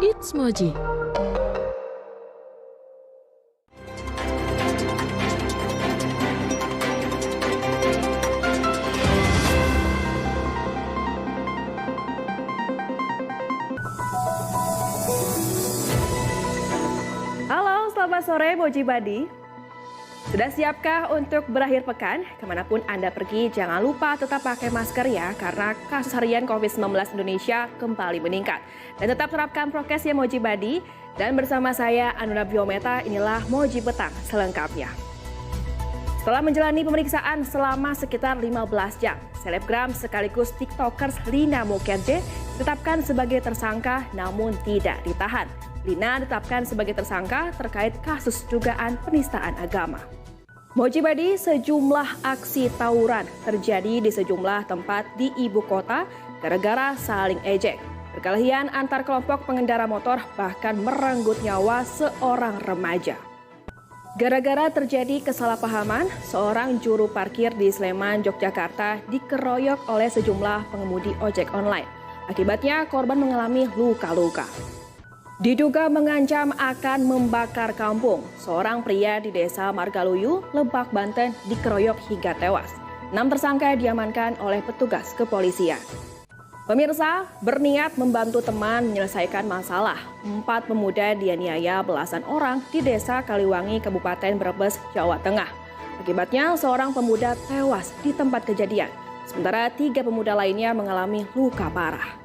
It's Moji. Halo, selamat sore Moji Badi. Sudah siapkah untuk berakhir pekan? Kemanapun Anda pergi, jangan lupa tetap pakai masker ya, karena kasus harian COVID-19 Indonesia kembali meningkat. Dan tetap terapkan prokes ya Moji Badi. Dan bersama saya Anura Biometa, inilah Moji Petang selengkapnya. Setelah menjalani pemeriksaan selama sekitar 15 jam, selebgram sekaligus tiktokers Lina Mukherjee ditetapkan sebagai tersangka namun tidak ditahan. Lina ditetapkan sebagai tersangka terkait kasus dugaan penistaan agama. Moji Badi, sejumlah aksi tawuran terjadi di sejumlah tempat di ibu kota gara-gara saling ejek. Perkelahian antar kelompok pengendara motor bahkan merenggut nyawa seorang remaja. Gara-gara terjadi kesalahpahaman, seorang juru parkir di Sleman, Yogyakarta dikeroyok oleh sejumlah pengemudi ojek online. Akibatnya korban mengalami luka-luka. Diduga mengancam akan membakar kampung, seorang pria di desa Margaluyu, Lebak, Banten dikeroyok hingga tewas. 6 tersangka diamankan oleh petugas kepolisian. Pemirsa, berniat membantu teman menyelesaikan masalah. 4 pemuda dianiaya belasan orang di desa Kaliwangi, Kabupaten Brebes, Jawa Tengah. Akibatnya seorang pemuda tewas di tempat kejadian, sementara 3 pemuda lainnya mengalami luka parah.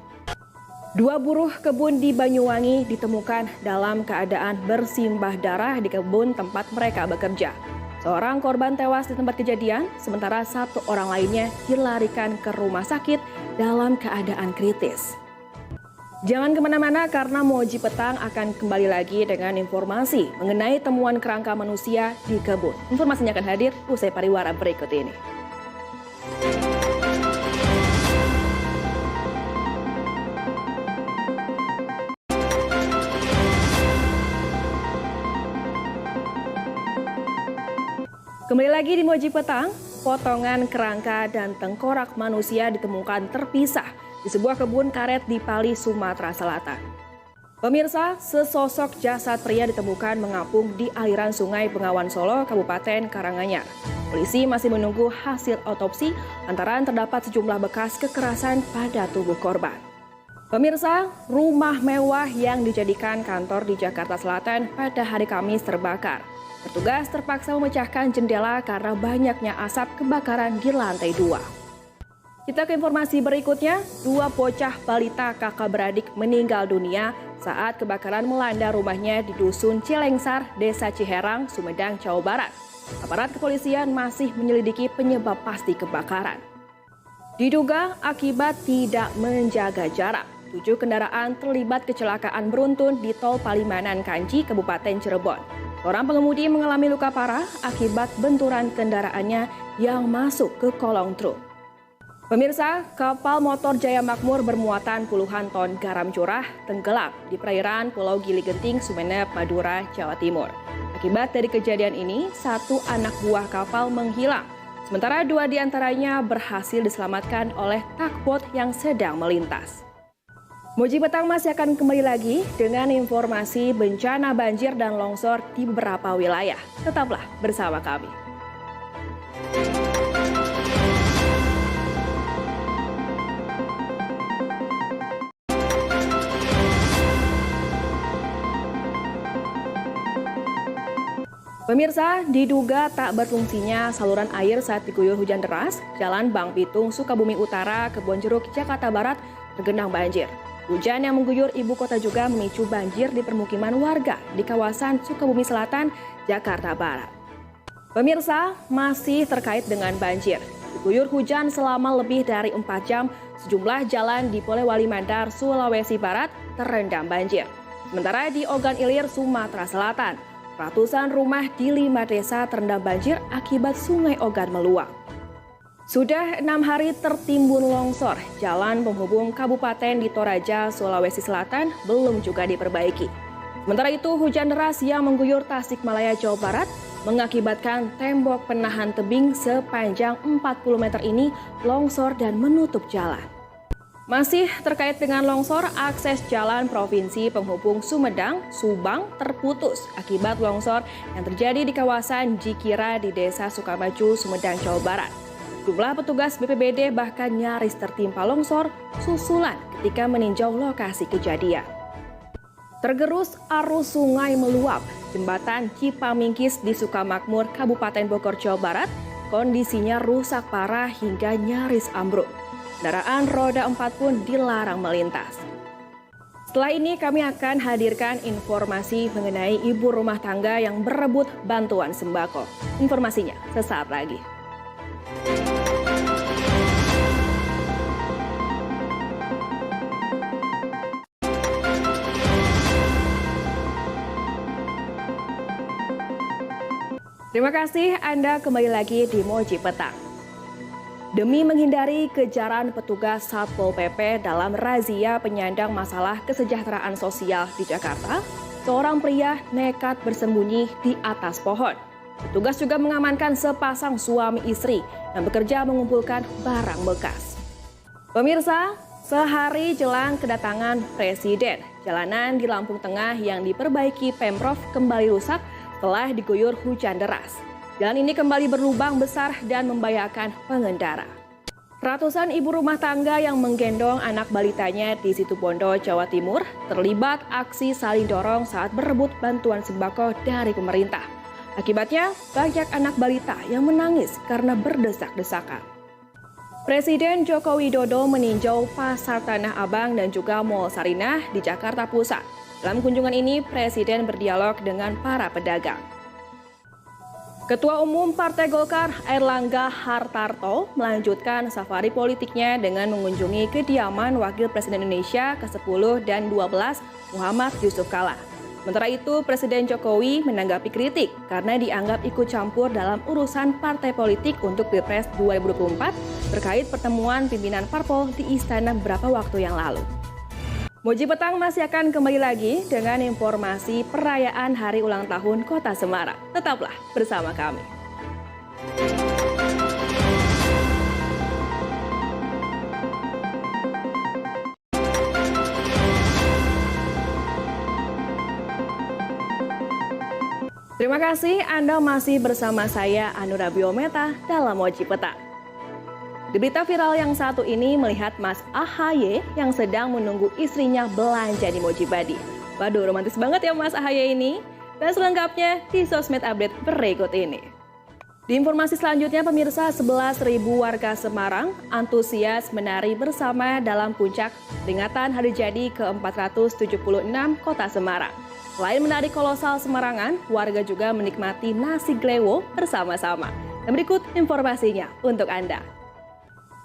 2 buruh kebun di Banyuwangi ditemukan dalam keadaan bersimbah darah di kebun tempat mereka bekerja. Seorang korban tewas di tempat kejadian, sementara 1 orang lainnya dilarikan ke rumah sakit dalam keadaan kritis. Jangan kemana-mana karena Moji Petang akan kembali lagi dengan informasi mengenai temuan kerangka manusia di kebun. Informasinya akan hadir usai pariwara berikut ini. Kembali lagi di Moji Petang, potongan kerangka dan tengkorak manusia ditemukan terpisah di sebuah kebun karet di Pali, Sumatera Selatan. Pemirsa, sesosok jasad pria ditemukan mengapung di aliran Sungai Bengawan Solo, Kabupaten Karanganyar. Polisi masih menunggu hasil otopsi lantaran terdapat sejumlah bekas kekerasan pada tubuh korban. Pemirsa, rumah mewah yang dijadikan kantor di Jakarta Selatan pada hari Kamis terbakar. Petugas terpaksa memecahkan jendela karena banyaknya asap kebakaran di lantai 2. Kita ke informasi berikutnya, 2 bocah balita kakak beradik meninggal dunia saat kebakaran melanda rumahnya di Dusun Cilengsar, Desa Ciherang, Sumedang, Jawa Barat. Aparat kepolisian masih menyelidiki penyebab pasti kebakaran. Diduga akibat tidak menjaga jarak, 7 kendaraan terlibat kecelakaan beruntun di Tol Palimanan Kanci, Kabupaten Cirebon. Seorang pengemudi mengalami luka parah akibat benturan kendaraannya yang masuk ke kolong truk. Pemirsa, kapal motor Jaya Makmur bermuatan puluhan ton garam curah tenggelam di perairan Pulau Gili Genting, Sumeneb, Madura, Jawa Timur. Akibat dari kejadian ini, 1 anak buah kapal menghilang, sementara 2 diantaranya berhasil diselamatkan oleh tugboat yang sedang melintas. Moji Petang masih akan kembali lagi dengan informasi bencana banjir dan longsor di beberapa wilayah. Tetaplah bersama kami. Pemirsa, diduga tak berfungsinya saluran air saat diguyur hujan deras, Jalan Bang Pitung, Sukabumi Utara, Kebonjeruk, Jakarta Barat tergenang banjir. Hujan yang mengguyur ibu kota juga memicu banjir di permukiman warga di kawasan Sukabumi Selatan, Jakarta Barat. Pemirsa, masih terkait dengan banjir. Diguyur hujan selama lebih dari 4 jam, sejumlah jalan di Polewali Mandar, Sulawesi Barat terendam banjir. Sementara di Ogan Ilir, Sumatera Selatan, ratusan rumah di 5 desa terendam banjir akibat Sungai Ogan meluap. Sudah 6 hari tertimbun longsor, jalan penghubung kabupaten di Toraja, Sulawesi Selatan belum juga diperbaiki. Sementara itu, hujan deras yang mengguyur Tasikmalaya, Jawa Barat mengakibatkan tembok penahan tebing sepanjang 40 meter ini longsor dan menutup jalan. Masih terkait dengan longsor, akses jalan provinsi penghubung Sumedang, Subang terputus akibat longsor yang terjadi di kawasan Jikira di Desa Sukamaju, Sumedang, Jawa Barat. Jumlah petugas BPBD bahkan nyaris tertimpa longsor susulan ketika meninjau lokasi kejadian. Tergerus arus sungai meluap, jembatan Cipamingkis di Sukamakmur, Kabupaten Bogor, Jawa Barat, kondisinya rusak parah hingga nyaris ambruk. Kendaraan roda 4 pun dilarang melintas. Setelah ini kami akan hadirkan informasi mengenai ibu rumah tangga yang berebut bantuan sembako. Informasinya sesaat lagi. Terima kasih Anda kembali lagi di Moji Petang. Demi menghindari kejaran petugas Satpol PP dalam razia penyandang masalah kesejahteraan sosial di Jakarta, seorang pria nekat bersembunyi di atas pohon. Petugas juga mengamankan sepasang suami istri yang bekerja mengumpulkan barang bekas. Pemirsa, sehari jelang kedatangan Presiden, jalanan di Lampung Tengah yang diperbaiki Pemprov kembali rusak setelah diguyur hujan deras. Jalan ini kembali berlubang besar dan membahayakan pengendara. Ratusan ibu rumah tangga yang menggendong anak balitanya di Situbondo, Jawa Timur terlibat aksi saling dorong saat berebut bantuan sembako dari pemerintah. Akibatnya, banyak anak balita yang menangis karena berdesak-desakan. Presiden Joko Widodo meninjau Pasar Tanah Abang dan juga Mall Sarinah di Jakarta Pusat. Dalam kunjungan ini, Presiden berdialog dengan para pedagang. Ketua Umum Partai Golkar Airlangga Hartarto melanjutkan safari politiknya dengan mengunjungi kediaman Wakil Presiden Indonesia ke-10 dan 12 Muhammad Yusuf Kalla. Sementara itu, Presiden Jokowi menanggapi kritik karena dianggap ikut campur dalam urusan partai politik untuk Pilpres 2024 terkait pertemuan pimpinan parpol di Istana beberapa waktu yang lalu. Moji Petang masih akan kembali lagi dengan informasi perayaan Hari Ulang Tahun Kota Semarang. Tetaplah bersama kami. Terima kasih Anda masih bersama saya Anura Biometa dalam Moji Petang. Di berita viral yang satu ini melihat Mas AHY yang sedang menunggu istrinya belanja di Moji Badi. Waduh, romantis banget ya Mas AHY ini. Dan selengkapnya di Sosmed Update berikut ini. Di informasi selanjutnya, pemirsa, 11.000 warga Semarang antusias menari bersama dalam puncak peringatan hari jadi ke-476 Kota Semarang. Selain menari kolosal Semarangan, warga juga menikmati nasi glewo bersama-sama. Dan berikut informasinya untuk Anda.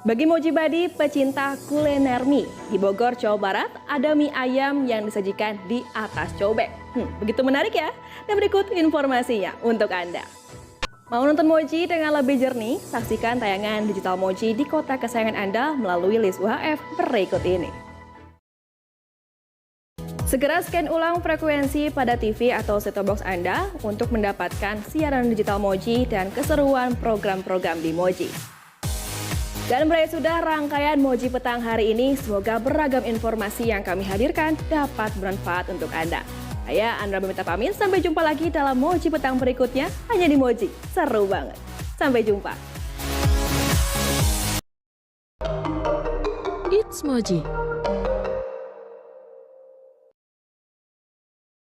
Bagi Moji Badi, pecinta kuliner mie, di Bogor, Jawa Barat, ada mie ayam yang disajikan di atas cobek. Begitu menarik ya? Dan berikut informasinya untuk Anda. Mau nonton Moji dengan lebih jernih? Saksikan tayangan digital Moji di kota kesayangan Anda melalui list UHF berikut ini. Segera scan ulang frekuensi pada TV atau set-top box Anda untuk mendapatkan siaran digital Moji dan keseruan program-program di Moji. Dan berakhir sudah rangkaian Moji Petang hari ini. Semoga beragam informasi yang kami hadirkan dapat bermanfaat untuk Anda. Saya Anura Biometa pamit, sampai jumpa lagi dalam Moji Petang berikutnya hanya di Moji. Seru banget. Sampai jumpa. It's Moji.